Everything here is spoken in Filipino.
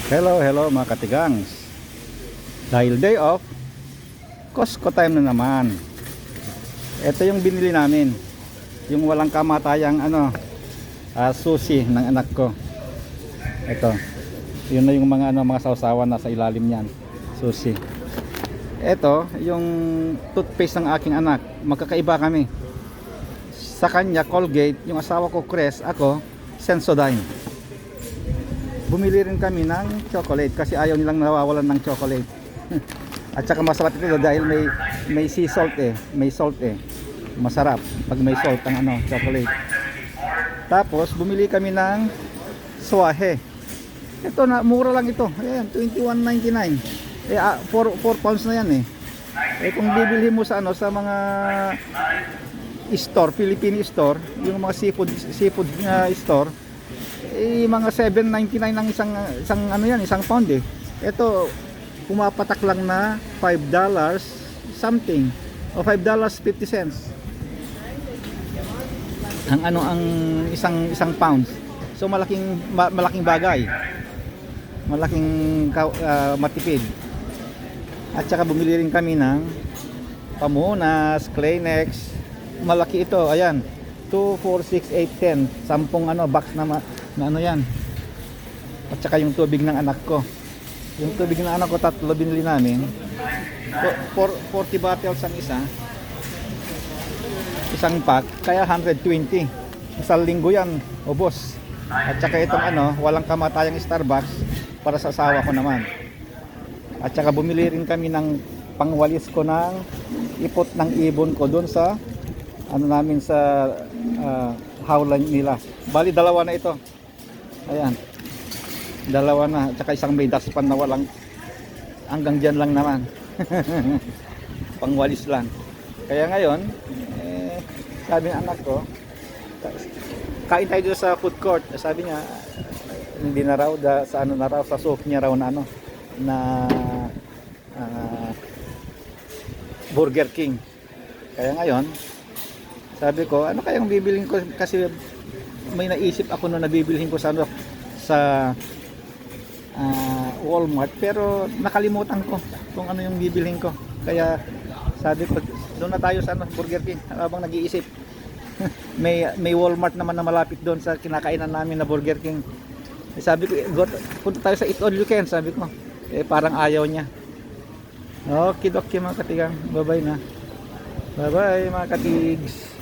Hello, hello mga katigangs. Dahil day off, Costco time na naman. Ito yung binili namin. Yung walang kamatayang sushi ng anak ko. Ito. Yun na yung mga sausawan na sa ilalim niyan. Sushi. Ito, yung toothpaste ng aking anak. Magkakaiba kami. Sa kanya Colgate, yung asawa ko Crest, ako Sensodyne. Bumili rin kami ng chocolate kasi ayaw nilang nawawalan ng chocolate. At saka masarap ito dahil may sea salt may salt masarap pag may salt ang chocolate. Tapos bumili kami ng swahe. Ito na mura lang ito. Ayan, 21.99. 4 pounds na yan kung bibili mo sa sa mga store, Philippine store, yung mga seafood store, mga 7.99 ang isang pound Ito pumapatak lang na $5 something o $5.50 ang isang pound. So malaking bagay. Malaking matipid. At saka bumili rin kami ng Pamunas, Kleenex. Malaki ito, ayan. 2, 4, 6, 8, 10. 10 box na yan. At saka yung tubig ng anak ko. Yung tubig ng anak ko, 3 binili namin. 40 bottles ang isang pack, kaya 120. Isang linggo yan, ubos. At saka itong walang kamatayang Starbucks para sa asawa ko naman. At saka bumili rin kami ng pangwalis ko ng ipot ng ibon ko doon sa namin sa howlan nila. Bali dalawa na ito. Ayan. Dalawa na. Tsaka isang may dustpan na walang hanggang dyan lang naman. Pangwalis lang. Kaya ngayon, sabi ng anak ko, kain tayo dito sa food court. Sabi niya, hindi na raw, sa soap niya raw na Burger King. Kaya ngayon, sabi ko, ano kayang bibilhin ko kasi may naisip ako na nabibilhin ko sa Walmart pero nakalimutan ko kung ano yung bibilhin ko. Kaya sabi ko, doon na tayo sa Burger King habang nag-iisip. may Walmart naman na malapit doon sa kinakainan namin na Burger King. Sabi ko, punta tayo sa Eat All You Can, sabi ko. Parang ayaw niya. Okay, mga katigang. Bye-bye na. Bye-bye mga katigs.